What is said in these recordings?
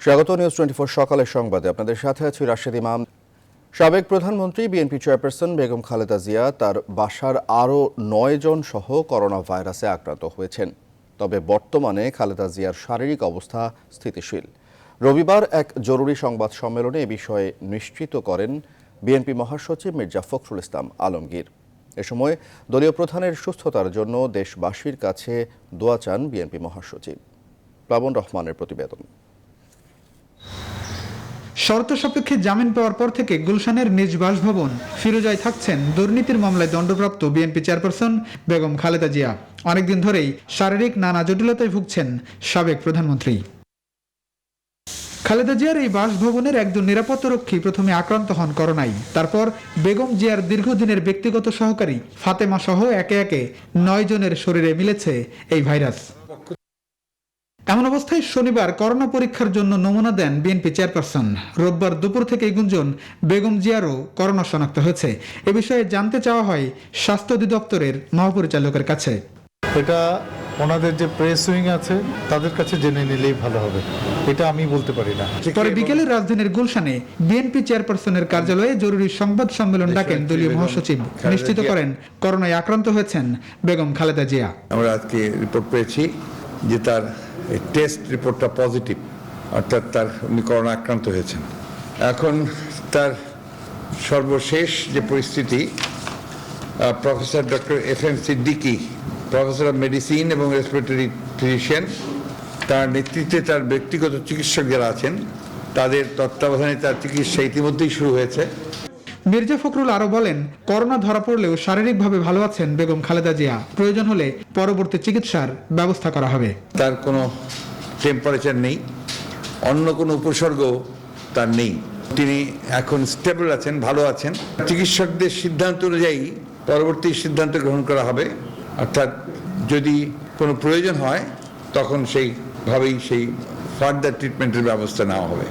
স্বাগত নিউজ 24 সকালের সংবাদে আপনাদের সাথে আছি রাশেদ ইমাম। সাবেক প্রধানমন্ত্রী বিএনপি চেয়ারপারসন বেগম খালেদা জিয়া তার বাসার আরও 9 জন সহ করোনা ভাইরাসে আক্রান্ত হয়েছেন। তবে বর্তমানে খালেদা জিয়ার শারীরিক অবস্থা স্থিতিশীল। রবিবার এক জরুরি সংবাদ সম্মেলনে এ বিষয়ে নিশ্চিত করেন বিএনপি মহাসচিব মির্জা ফখরুল ইসলাম আলমগীর। এ সময় দলীয় প্রধানের সুস্থতার জন্য দেশবাসীর কাছে দোয়া চান বিএনপি মহাসচিব। প্লাবন রহমানের প্রতিবেদন। শর্ত সাপেক্ষে জামিন পাওয়ার পর থেকে গুলশানের নিজ বাসভবন ফিরোজায় থাকছেন দুর্নীতির মামলায় দণ্ডপ্রাপ্ত বিএনপি চেয়ারপারসন বেগম খালেদা জিয়া। অনেকদিন ধরেই শারীরিক নানা জটিলতায় ভুগছেন সাবেক প্রধানমন্ত্রী। খালেদা জিয়ার এই বাসভবনের একজন নিরাপত্তারক্ষী প্রথমে আক্রান্ত হন করোনায়। তারপর বেগম জিয়ার দীর্ঘদিনের ব্যক্তিগত সহকারী ফাতেমা সহ একে একে 9 জনের শরীরে মিলেছে এই ভাইরাস। এমন অবস্থায় শনিবার করোনা পরীক্ষার জন্য নমুনা দেন বিএনপি চেয়ারপারসন। রোববার দুপুর থেকে গুঞ্জন বেগম জিয়ারও করোনা শনাক্ত হয়েছে। এ বিষয়ে জানতে চাওয়া হয় স্বাস্থ্য অধিদপ্তরের মহাপরিচালকের কাছে। এটা ওনাদের যে প্রেস উইং আছে তাদের কাছে জেনে নিলেই ভালো হবে, এটা আমি বলতে পারি না। পরে বিকেলে রাজধানীর গুলশানে বিএনপি চেয়ারপারসনের কার্যালয়ে জরুরি সংবাদ সম্মেলন ডাকেন দলীয় মহাসচিব। নিশ্চিত করেন করোনায় আক্রান্ত হয়েছেন বেগম খালেদা জিয়া। আমরা আজকে রিপোর্ট পেয়েছি যে তার টেস্ট রিপোর্টটা পজিটিভ, অর্থাৎ উনি করোনা আক্রান্ত হয়েছেন। এখন তার সর্বশেষ যে পরিস্থিতি, professor doctor FM Siddiqui, professor of medicine এবং রেসপিরেটরি ফিজিশিয়ান, তার নেতৃত্বে তার ব্যক্তিগত চিকিৎসক যারা আছেন তাদের তত্ত্বাবধানে তার চিকিৎসা ইতিমধ্যেই শুরু হয়েছে। মির্জা ফখরুল আরো বলেন, করোনা ধরা পড়লেও শারীরিকভাবে ভালো আছেন বেগম খালেদা জিয়া। প্রয়োজন হলে পরবর্তী চিকিৎসার ব্যবস্থা করা হবে। তার কোনো টেম্পারেচার নেই, অন্য কোনো উপসর্গ তার নেই। তিনি এখন স্টেবল আছেন, ভালো আছেন। চিকিৎসকদের সিদ্ধান্ত অনুযায়ী পরবর্তী সিদ্ধান্ত গ্রহণ করা হবে, অর্থাৎ যদি কোনো প্রয়োজন হয় তখন সেইভাবেই সেই ফার্দার ট্রিটমেন্টের ব্যবস্থা নেওয়া হবে।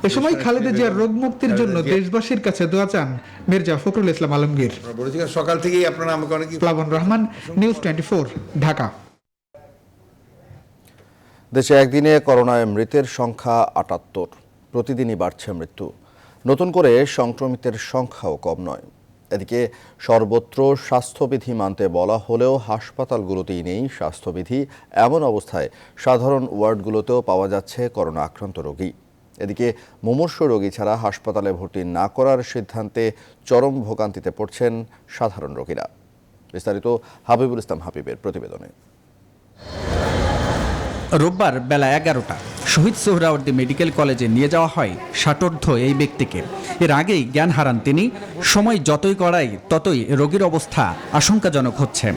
এ সময় খালেদা জিয়ার রোগ মুক্তির জন্য দেশবাসীর কাছে দোয়া চান মির্জা ফখরুল ইসলাম আলমগীর। সকাল থেকেই আপনারা আমাকে অনেক। প্লাবন রহমান, নিউজ 24, ঢাকা। দেশে একদিনে করোনায় মৃতের সংখ্যা 78। প্রতিদিনই বাড়ছে মৃত্যু। নতুন করে সংক্রমিতের সংখ্যাও কম নয়। এদিকে সর্বত্র স্বাস্থ্যবিধি মানতে বলা হলেও হাসপাতালগুলোতেই নেই স্বাস্থ্যবিধি। এমন অবস্থায় সাধারণ ওয়ার্ডগুলোতেও পাওয়া যাচ্ছে করোনা আক্রান্ত রোগী। এদিকে মুমূর্ষু রোগী ছাড়া হাসপাতালে ভর্তি না করার সিদ্ধান্তে চরম ভোগান্তিতে পড়ছেন সাধারণ রোগীরা। বিস্তারিত হাবিবুল ইসলাম হাবিবের প্রতিবেদনে। রোববার বেলা 11টা শহীদ সোহরাওয়ার্দী মেডিকেল কলেজে নিয়ে যাওয়া হয় ষাটোর্ধ্ব এই ব্যক্তিকে। এর আগেই জ্ঞান হারান তিনি। সময় যতই গড়ায় ততই রোগীর অবস্থা আশঙ্কাজনক হচ্ছে।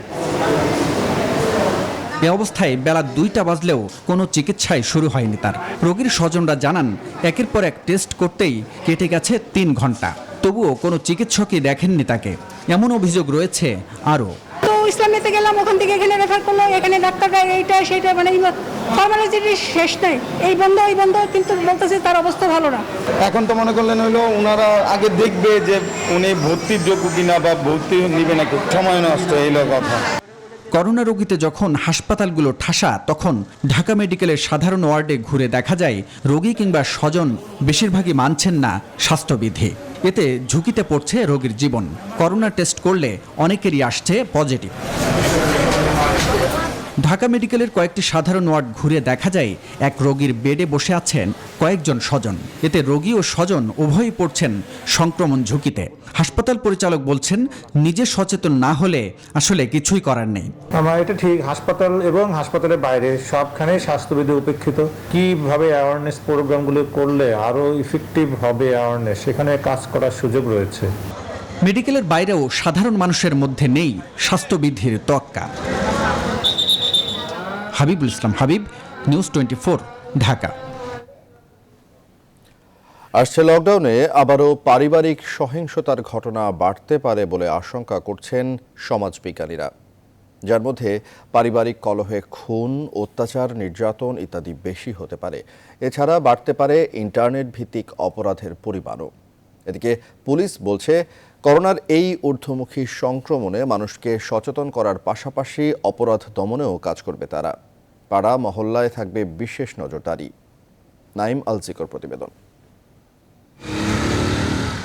এ অবস্থায় বেলা 2টা বাজলেও কোনো চিকিৎসাই শুরু হয়নি তার। রোগীর স্বজনরা জানান, একের পর এক টেস্ট করতেই কেটে গেছে 3 ঘন্টা। তবুও কোনো চিকিৎসকই দেখেননি তাকে। এমন অভিযোগ রয়েছে আরও। ইসলামেতে গেলাম, ওখান থেকে এখানে রেফার করলো, এখানে ডাক্তাররা এইটা সেইটা, মানে ফর্মালিটি শেষ নেই, এই বন্ধ ওই বন্ধ, কিন্তু বলতেছে তার অবস্থা ভালো না। এখন তো মনে করলেন হইলো ওনারা আগে দেখবে যে উনি ভর্তির যোগ্য কিনা বা ভর্তি নিবে নাকি, সময় নষ্ট, এইলো কথা। করোনা রোগীতে যখন হাসপাতালগুলো ঠাসা, তখন ঢাকা মেডিকেলের সাধারণ ওয়ার্ডে ঘুরে দেখা যায় রোগী কিংবা স্বজন বেশিরভাগই মানছেন না স্বাস্থ্যবিধি। এতে ঝুঁকিতে পড়ছে রোগীর জীবন। করোনা টেস্ট করলে অনেকেরই আসছে পজিটিভ। ঢাকা মেডিকেলের কয়েকটি সাধারণ ওয়ার্ড ঘুরে দেখা যায় এক রোগীর বেডে বসে আছেন কয়েকজন স্বজন। এতে রোগী ও স্বজন উভয়ই পড়ছেন সংক্রমণ ঝুঁকিতে। হাসপাতাল পরিচালক বলছেন, নিজে সচেতন না হলে আসলে কিছুই করার নেই। এটা ঠিক, হাসপাতাল এবং হাসপাতালের বাইরে সবখানে স্বাস্থ্যবিধি উপেক্ষিত। কিভাবে অ্যাওয়ারনেস প্রোগ্রামগুলো করলে আরও ইফেক্টিভ হবে অ্যাওয়ারনেস, সেখানে কাজ করার সুযোগ রয়েছে। মেডিকেলের বাইরেও সাধারণ মানুষের মধ্যে নেই স্বাস্থ্যবিধির তোয়াক্কা। হাবিবুল ইসলাম হাবিব, নিউজ 24, ঢাকা। আসছে লকডাউনে আবারও পারিবারিক সহিংসতার ঘটনা বাড়তে পারে বলে আশঙ্কা করছেন সমাজবিজ্ঞানীরা, যার মধ্যে পারিবারিক কলহে খুন, অত্যাচার, নির্যাতন ইত্যাদি বেশি হতে পারে। এছাড়া বাড়তে পারে ইন্টারনেট ভিত্তিক অপরাধের পরিমাণও। এদিকে পুলিশ বলছে, করোনার এই ঊর্ধ্বমুখী সংক্রমণে মানুষকে সচেতন করার পাশাপাশি অপরাধ দমনেও কাজ করবে তারা। পাড়া মহল্লায় থাকবে বিশেষ নজরদারি। নাইম আলচিকর প্রতিবেদন।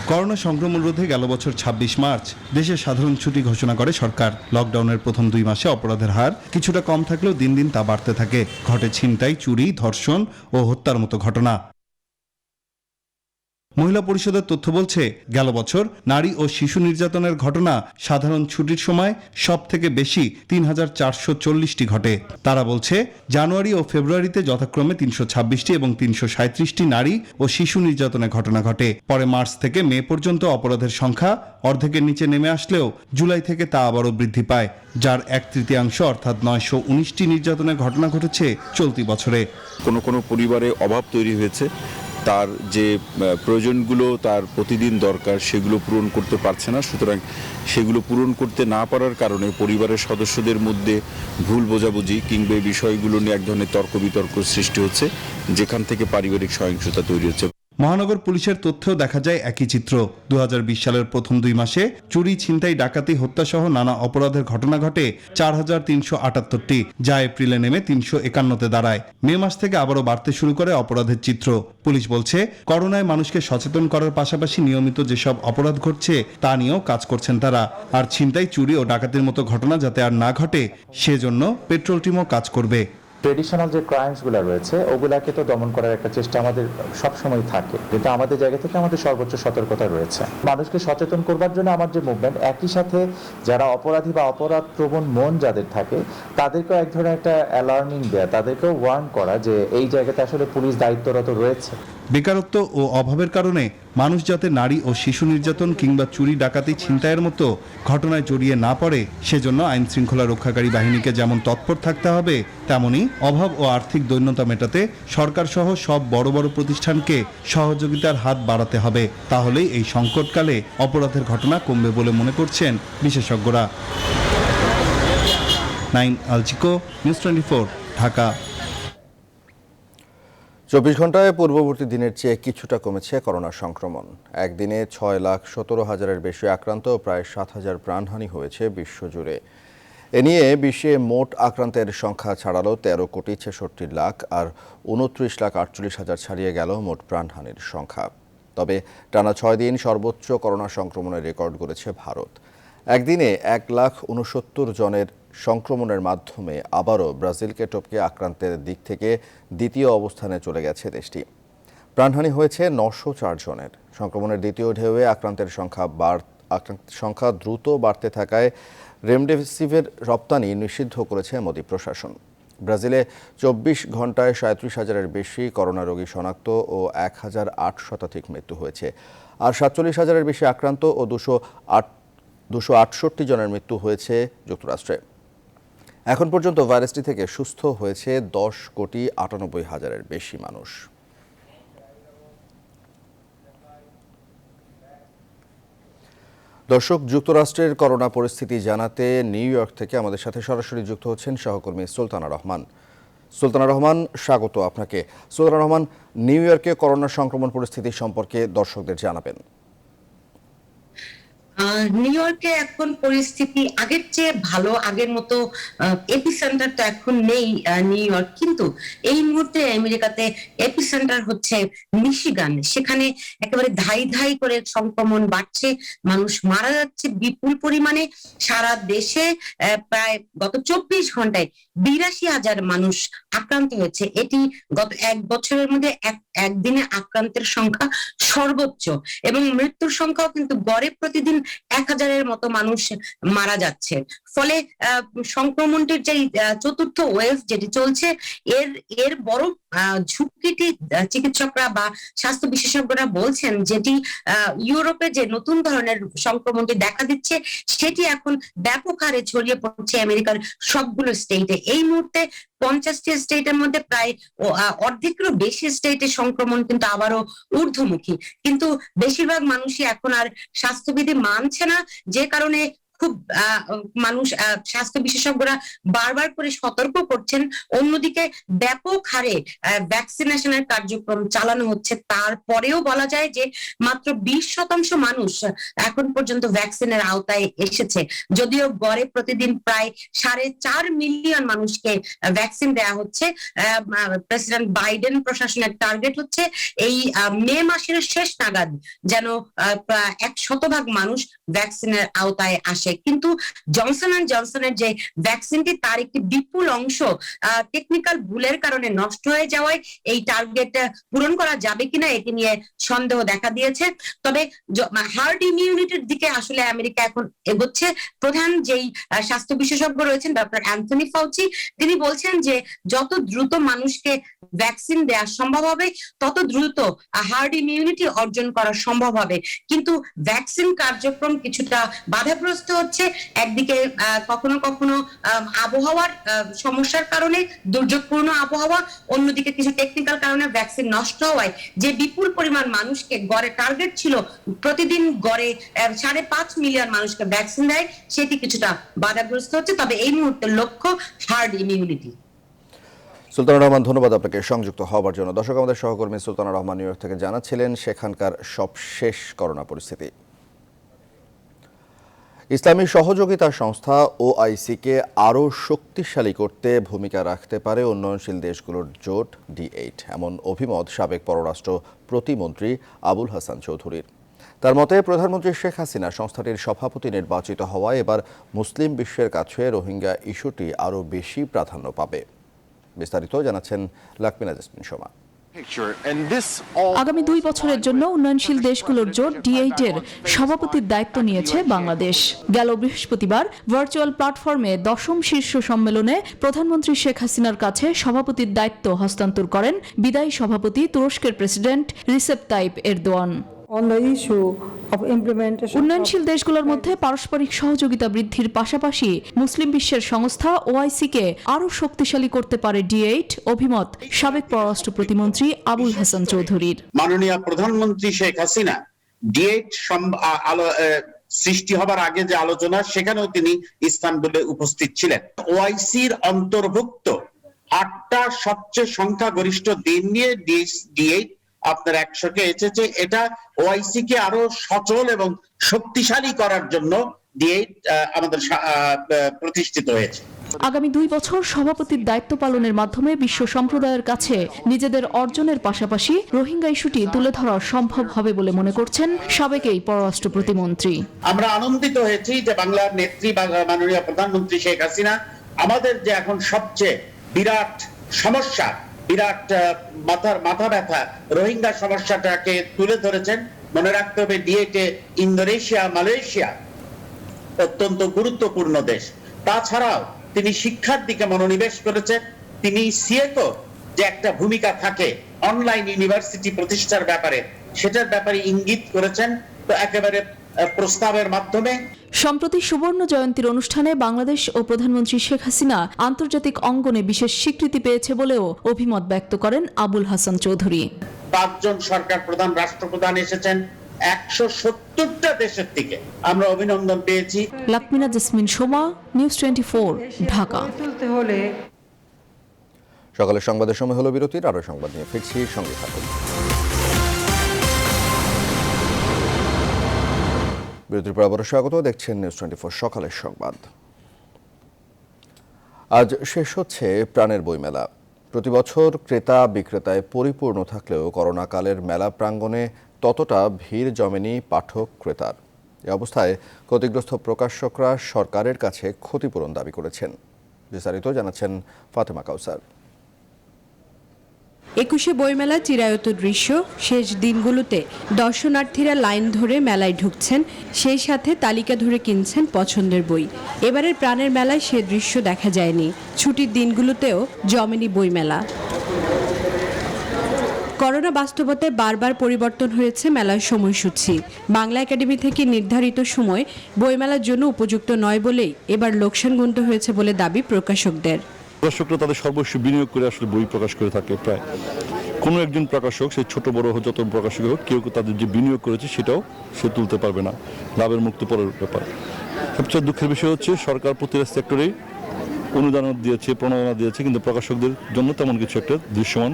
করোনা সংক্রমণ রোধে গেল বছর ২৬ মার্চ দেশে সাধারণ ছুটি ঘোষণা করে সরকার। লকডাউনের প্রথম 2 মাসে অপরাধের হার কিছুটা কম থাকলেও দিন দিন তা বাড়তে থাকে। ঘটে ছিনতাই, চুরি, ধর্ষণ ও হত্যার মতো ঘটনা। মহিলা পরিষদের তথ্য বলছে, গেল বছর নারী ও শিশু নির্যাতনের ঘটনা সাধারণ ছুটির সময় সব থেকে বেশি ৩,৪৪০টি ঘটে। তারা বলছে, জানুয়ারি ও ফেব্রুয়ারিতে যথাক্রমে ৩২৬টি এবং ৩৩৭টি নারী ও শিশু নির্যাতনের ঘটনা ঘটে। পরে মার্চ থেকে মে পর্যন্ত অপরাধের সংখ্যা অর্ধেকের নিচে নেমে আসলেও জুলাই থেকে তা আবারও বৃদ্ধি পায়, যার 1/3 অর্থাৎ 919টি নির্যাতনের ঘটনা ঘটেছে চলতি বছরে। কোনো পরিবারে অভাব তৈরি হয়েছে, তার যে প্রয়োজনগুলো তার প্রতিদিন দরকার সেগুলো পূরণ করতে পারছে না। সুতরাং সেগুলো পূরণ করতে না পারার কারণে পরিবারের সদস্যদের মধ্যে ভুল বোঝাবুঝি কিংবা এই বিষয়গুলো নিয়ে এক ধরনের তর্ক বিতর্ক সৃষ্টি হচ্ছে, যেখান থেকে পারিবারিক সহিংসতা তৈরি হচ্ছে। মহানগর পুলিশের তথ্যেও দেখা যায় একই চিত্র। 2020 সালের প্রথম 2 মাসে চুরি, ছিনতাই, ডাকাতি, হত্যাসহ নানা অপরাধের ঘটনা ঘটে 4,378টি, যা এপ্রিলে নেমে 351-তে দাঁড়ায়। মে মাস থেকে আবারও বাড়তে শুরু করে অপরাধের চিত্র। পুলিশ বলছে, করোনায় মানুষকে সচেতন করার পাশাপাশি নিয়মিত যেসব অপরাধ ঘটছে তা নিয়েও কাজ করছেন তারা। আর ছিনতাই, চুরি ও ডাকাতির মতো ঘটনা যাতে আর না ঘটে সেজন্য পেট্রোল টিমও কাজ করবে। ট্রেডিশনাল যে ক্রাইমসগুলো রয়েছে ওগুলাকে তো দমন করার একটা চেষ্টা আমাদের সবসময় থাকে, কিন্তু আমাদের জায়গা থেকে আমাদের সর্বোচ্চ সতর্কতা রয়েছে। মানুষকে সচেতন করবার জন্য আমার যে মুভমেন্ট, একই সাথে যারা অপরাধী বা অপরাধ প্রবণ মন যাদের থাকে তাদেরকেও এক ধরনের একটা অ্যালার্মিং দেয়া, তাদেরকেও ওয়ার্ন করা যে এই জায়গাতে আসলে পুলিশ দায়িত্বরত রয়েছে। বেকারত্ব ও অভাবের কারণে মানুষ যাতে নারী ও শিশু নির্যাতন কিংবা চুরি, ডাকাতি, ছিনতাইয়ের মতো ঘটনায় জড়িয়ে না পড়ে সেজন্য আইন শৃঙ্খলা রক্ষাকারী বাহিনীকে যেমন তৎপর থাকতে হবে, তেমনি অভাব ও আর্থিক দৈন্যতা মেটাতে সরকার সহ সব বড় বড় প্রতিষ্ঠানকে সহযোগিতার হাত বাড়াতে হবে। তাহলেই এই সংকটকালে অপরাধের ঘটনা কমবে বলে মনে করছেন বিশেষজ্ঞরা। নাইম আলচিকো, নিউজ 24, ঢাকা। 24 ঘন্টায় পূর্ববর্তী দিনের চেয়ে কিছুটা কমেছে করোনা সংক্রমণ। একদিনে 6,17,000-এর বেশি আক্রান্ত ও প্রায় 7,000 প্রাণহানি হয়েছে বিশ্বজুড়ে। এ নিয়ে বিশ্বে মোট আক্রান্তের সংখ্যা ছাড়ালো 13,66,00,000 আর 29,48,000 ছাড়িয়ে গেল মোট প্রাণহানির সংখ্যা। তবে টানা 6 দিন সর্বোচ্চ করোনা সংক্রমণের রেকর্ড গড়েছে ভারত। একদিনে 1,69,000 জনের সংক্রমণের মাধ্যমে আবারও ব্রাজিলকে টপকে আক্রান্তের দিক থেকে দ্বিতীয় অবস্থানে চলে গেছে দেশটি। প্রাণহানি হয়েছে 904 জনের। সংক্রমণের দ্বিতীয় ঢেউয়ে আক্রান্তের সংখ্যা দ্রুত বাড়তে থাকায় রেমডেসিভির রপ্তানি নিষিদ্ধ করেছে মোদি প্রশাসন। ব্রাজিলে 24 ঘন্টায় 37,000-এর বেশি করোনা রোগী শনাক্ত ও 1,008 শতাধিক মৃত্যু হয়েছে। আর 47,000-এর বেশি আক্রান্ত ও 268 জনের মৃত্যু হয়েছে যুক্তরাষ্ট্রে। এখন পর্যন্ত ভাইরাসটি থেকে সুস্থ হয়েছে 10,98,000-এর বেশি মানুষ। দর্শক, যুক্তরাষ্ট্রের করোনা পরিস্থিতি জানাতে নিউ ইয়র্ক থেকে আমাদের সাথে সরাসরি যুক্ত হচ্ছেন সহকর্মী সুলতানা রহমান। সুলতানা রহমান, স্বাগত আপনাকে। সুলতানা রহমান, নিউ ইয়র্কে করোনা সংক্রমণ পরিস্থিতি সম্পর্কে দর্শকদের জানাবেন। নিউ ইয়র্কে এখন পরিস্থিতি আগের চেয়ে ভালো, আগের মতো এপিসেন্টার তো এখন নেই নিউ ইয়র্ক, কিন্তু এই মুহূর্তে আমেরিকাতে এপিসেন্টার হচ্ছে মিশিগান। সেখানে একেবারে ধাই ধাই করে সংক্রমণ বাড়ছে, মানুষ মারা যাচ্ছে বিপুল পরিমাণে। সারা দেশে প্রায় গত 24 ঘন্টায় 82,000 মানুষ আক্রান্ত হয়েছে। এটি গত 1 বছরের মধ্যে একদিনে আক্রান্তের সংখ্যা সর্বোচ্চ, এবং মৃত্যুর সংখ্যাও কিন্তু গড়ে প্রতিদিন 1,000-এর মতো মানুষ মারা যাচ্ছে। ফলে সংক্রমণটির যে চতুর্থ ওয়েভ যেটি চলছে, এর বড় ঝুঁকিটি চিকিৎসকরা বা স্বাস্থ্য বিশেষজ্ঞরা বলছেন, যেটি ইউরোপে যে নতুন ধরনের সংক্রমণটি দেখা দিচ্ছে সেটি এখন ব্যাপক হারে ছড়িয়ে পড়ছে আমেরিকার সবগুলো স্টেটে। এই মুহূর্তে 50টি স্টেটের মধ্যে প্রায় অর্ধেকেরও বেশি স্টেটে সংক্রমণ কিন্তু আবারও ঊর্ধ্বমুখী। কিন্তু বেশিরভাগ মানুষই এখন আর স্বাস্থ্যবিধি মানছে না, যে কারণে খুব মানুষ স্বাস্থ্য বিশেষজ্ঞরা বারবার করে সতর্ক করছেন, অন্যদিকে ব্যাপক হারে ভ্যাকসিনেশনের কার্যক্রম চালানো হচ্ছে, তারপরেও বলা যায় যে মাত্র 20% মানুষ এখন পর্যন্ত ভ্যাকসিনের আওতায় এসেছে। যদিও গড়ে প্রতিদিন প্রায় 4.5 মিলিয়ন মানুষকে ভ্যাকসিন দেওয়া হচ্ছে। প্রেসিডেন্ট বাইডেন প্রশাসনের টার্গেট হচ্ছে এই মে মাসের শেষ নাগাদ যেন 100% মানুষ ভ্যাকসিনের আওতায় আসে। কিন্তু জনসন অ্যান্ড জনসনের যে ভ্যাকসিনটি তার একটি বিপুল অংশ টেকনিক্যাল ভুলের কারণে নষ্ট হয়ে যাওয়ায় এই টার্গেট পূরণ করা যাবে কিনা এটি নিয়ে সন্দেহ দেখা দিয়েছে। তবে হার্ড ইমিউনিটির দিকে আসলে আমেরিকা এখন এগোচ্ছে। প্রধান যেই স্বাস্থ্য বিশেষজ্ঞ রয়েছেন ডক্টর অ্যান্থনি ফাউচি, তিনি বলছেন যে যত দ্রুত মানুষকে ভ্যাকসিন দেওয়া সম্ভব হবে তত দ্রুত হার্ড ইমিউনিটি অর্জন করা সম্ভব হবে। কিন্তু ভ্যাকসিন কার্যক্রম কিছুটা বাধাগ্রস্ত হচ্ছে। একদিকে কখনো কখনো আবহাওয়ার সমস্যার কারণে, দুর্যোগপূর্ণ আবহাওয়া, অন্যদিকে কিছু টেকনিক্যাল কারণে ভ্যাকসিন নষ্ট হওয়ায় যে বিপুল পরিমাণ মানুষকে গড়ে টার্গেট ছিল প্রতিদিন গড়ে 5.5 মিলিয়ন মানুষকে ভ্যাকসিন দেয়, সেটি কিছুটা বাধাগ্রস্ত হচ্ছে। তবে এই মুহূর্তে লক্ষ্য হার্ড ইমিউনিটি। সুলতানা রহমান, ধন্যবাদ আপনাকে সংযুক্ত হওয়ার জন্য। দর্শক, আমাদের সহকর্মী সুলতানা রহমান নিউ ইয়র্ক থেকে জানাচ্ছিলেন সেখানকার সবশেষ করোনা পরিস্থিতি। ইসলামী সহযোগিতা সংস্থা OIC-কে আরও শক্তিশালী করতে ভূমিকা রাখতে পারে উন্নয়নশীল দেশগুলোর জোট D8, এমন অভিমত সাবেক পররাষ্ট্র প্রতিমন্ত্রী আবুল হাসান চৌধুরীর। তার মতে, প্রধানমন্ত্রী শেখ হাসিনা সংস্থাটির সভাপতি নির্বাচিত হওয়ায় এবার মুসলিম বিশ্বের কাছে রোহিঙ্গা ইস্যুটি আরও বেশি প্রাধান্য পাবে। বিস্তারিত জানাচ্ছেন লাকমিনা জেসমিন সোমা। আগামী 2 বছরের জন্য উন্নয়নশীল দেশগুলোর জোট D8-এর সভাপতির দায়িত্ব নিয়েছে বাংলাদেশ। গেল বৃহস্পতিবার ভার্চুয়াল প্ল্যাটফর্মে 10ম শীর্ষ সম্মেলনে প্রধানমন্ত্রী শেখ হাসিনার কাছে সভাপতির দায়িত্ব হস্তান্তর করেন বিদায়ী সভাপতি তুরস্কের প্রেসিডেন্ট রিসেপ তাইপ এরদোয়ান। উন্নয়নশীল দেশগুলোর মধ্যে পারস্পরিক সহযোগিতা বৃদ্ধির পাশাপাশি মুসলিম বিশ্বের সংস্থা OIC-কে আরও শক্তিশালী করতে পারে D8, অভিমত সাবেক পররাষ্ট্র প্রতিমন্ত্রী আবুল হাসান চৌধুরীর। মাননীয় প্রধানমন্ত্রী শেখ হাসিনা D8 সৃষ্টি হবার আগে যে আলোচনা, সেখানেও তিনি ইস্তানবুলে উপস্থিত ছিলেন। OIC-র অন্তর্ভুক্ত 8টা সবচেয়ে সংখ্যাগরিষ্ঠ দিন নিয়ে D8 আপনার 100-কে এসেছে। এটা OIC-কে আরো সচল এবং শক্তিশালী করার জন্য D8 আমাদের প্রতিষ্ঠিত হয়েছে। আগামী 2 বছর সভাপতির দায়িত্ব পালনের মাধ্যমে বিশ্ব সম্প্রদায়ের কাছে নিজেদের অর্জনের পাশাপাশি রোহিঙ্গা ইস্যুটি তুলে ধরা সম্ভব হবে বলে মনে করছেন সাবেক এই পররাষ্ট্র প্রতিমন্ত্রী। আমরা আনন্দিত হয়েছি যে বাংলার নেত্রী মাননীয় প্রধানমন্ত্রী শেখ হাসিনা আমাদের যে এখন সবচেয়ে বিরাট সমস্যা, বিরাট মাথা ব্যথা রোহিঙ্গা সমস্যাটাকে তুলে ধরেছেন। মনে রাখতে হবে D8-এ ইন্দোনেশিয়া, মালয়েশিয়া অত্যন্ত গুরুত্বপূর্ণ দেশ। তাছাড়াও তিনি শিক্ষার দিকে মনোনিবেশ করেছেন। তিনি সিএকো যে একটা ভূমিকা থাকে অনলাইন ইউনিভার্সিটি প্রতিষ্ঠার ব্যাপারে, সেটার ব্যাপারে ইঙ্গিত করেছেন। তো একেবারে প্রস্তাবের মাধ্যমে সম্প্রতি সুবর্ণ জয়ন্তীর অনুষ্ঠানে বাংলাদেশ ও প্রধানমন্ত্রী শেখ হাসিনা আন্তর্জাতিক অঙ্গনে বিশেষ স্বীকৃতি পেয়েছে বলেও অভিমত ব্যক্ত করেন আবুল হাসান চৌধুরী। 5 জন সরকার প্রধান, রাষ্ট্রপ্রধান এসেছেন 170টা দেশের থেকে। আমরা অভিনন্দন পেয়েছি। লাকমিনা জেসমিন সোমা, নিউজ 24, ঢাকা। সকালের সংবাদের সময় হলো বিরতির, আরও সংবাদ নিয়ে ফিরছি, সঙ্গে থাকুন। বিরতির পর আবারও স্বাগত, দেখছেন নিউজ 24 সকালের সংবাদ। আজ শেষ হচ্ছে প্রাণের বইমেলা। প্রতি বছর ক্রেতা বিক্রেতায় পরিপূর্ণ থাকলেও করোনাকালের মেলা প্রাঙ্গণে ততটা ভিড় জমেনি পাঠক ক্রেতার। এ অবস্থায় ক্ষতিগ্রস্ত প্রকাশকরা সরকারের কাছে ক্ষতিপূরণ দাবি করেছেন। বিস্তারিত জানাচ্ছেন ফাতেমা কাউসার। 21শে বইমেলা চিরায়ত দৃশ্য। শেষ দিনগুলোতে দর্শনার্থীরা লাইন ধরে মেলায় ঢুকছেন, সেই সাথে তালিকা ধরে কিনছেন পছন্দের বই। এবারের প্রাণের মেলায় সে দৃশ্য দেখা যায়নি। ছুটির দিনগুলোতেও জমেনি বইমেলা। করোনা বাস্তবতায় বারবার পরিবর্তন হয়েছে মেলার সময়সূচি। বাংলা একাডেমি থেকে নির্ধারিত সময় বইমেলার জন্য উপযুক্ত নয় বলেই এবার লোকসান গুনতে হয়েছে বলে দাবি প্রকাশকদের। প্রকাশকরা তাদের সর্বস্ব বিনিয়োগ করে আসলে বই প্রকাশ করে থাকে। প্রায় কোনো একজন প্রকাশক, সে ছোট বড় হোক, যত প্রকাশক হোক, কেউ তাদের যে বিনিয়োগ করেছে সেটাও সে তুলতে পারবে না। লাভের মুক্ত পরের ব্যাপার। সবচেয়ে দুঃখের বিষয় হচ্ছে সরকার প্রতিটা সেক্টরেই অনুদান দিয়েছে, প্রণোদনা দিয়েছে, কিন্তু প্রকাশকদের জন্য তেমন কিছু একটা দৃশ্যমান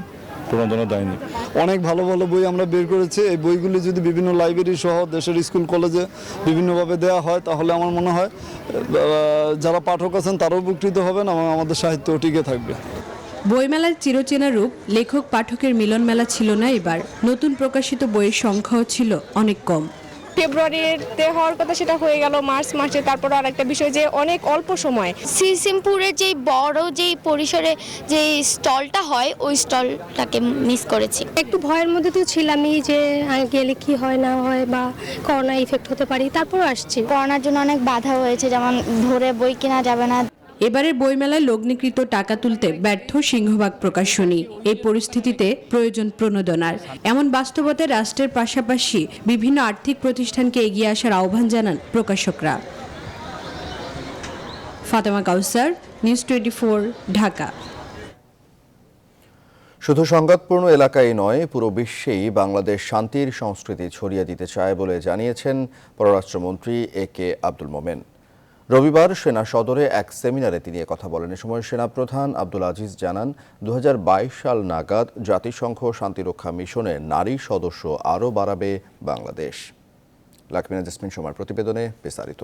প্রণোদনা দেয়নি। অনেক ভালো ভালো বই আমরা বের করেছি। এই বইগুলি যদি বিভিন্ন লাইব্রেরি সহ দেশের স্কুল কলেজে বিভিন্নভাবে দেওয়া হয় তাহলে আমার মনে হয় যারা পাঠক আছেন তারাও উপকৃত হবেন এবং আমাদের সাহিত্য টিকে থাকবে। বইমেলার চিরচেনা রূপ লেখক পাঠকের মিলন মেলা ছিল না এবার। নতুন প্রকাশিত বইয়ের সংখ্যাও ছিল অনেক কম। ফেব্রুয়ারিতে হওয়ার কথা সেটা হয়ে গেল মার্চ মাসে। তারপর আর একটা বিষয় যে অনেক অল্প সময় সিমপুরের যেই বড় যেই পরিসরে যে স্টলটা হয় ওই স্টলটাকে মিস করেছি। একটু ভয়ের মধ্যে তো ছিলামই যে গেলে কি হয় না হয় বা করোনা ইফেক্ট হতে পারি, তারপরও আসছি। করোনার জন্য অনেক বাধা হয়েছে, যেমন ভোরে বই কেনা যাবে না। এবারের বইমেলায় লগ্নিকৃত টাকা তুলতে ব্যর্থ সিংহভাগ প্রকাশনী। এই পরিস্থিতিতে প্রয়োজন প্রণোদনার। এমন বাস্তবতায় রাষ্ট্রের পাশাপাশি বিভিন্ন আর্থিক প্রতিষ্ঠানকে এগিয়ে আসার আহ্বান জানান প্রকাশকরা। ফাতেমা কাউসার, নিউজ 24, ঢাকা। শুধু সংঘাতপূর্ণ এলাকায় নয়, পুরো বিশ্বেই বাংলাদেশ শান্তির সংস্কৃতি ছড়িয়ে দিতে চায় বলে জানিয়েছেন পররাষ্ট্রমন্ত্রী একে আব্দুল মোমেন। রবিবার সেনা সদরে এক সেমিনারে তিনি কথা বলেন। এ সময় সেনাপ্রধান আব্দুল আজিজ জানান, 2022 সাল নাগাদ জাতিসংঘ শান্তিরক্ষা মিশনে নারী সদস্য আরও বাড়াবে বাংলাদেশ। লাকমিনা জেসমিন সময়ের প্রতিবেদনে বিস্তারিত।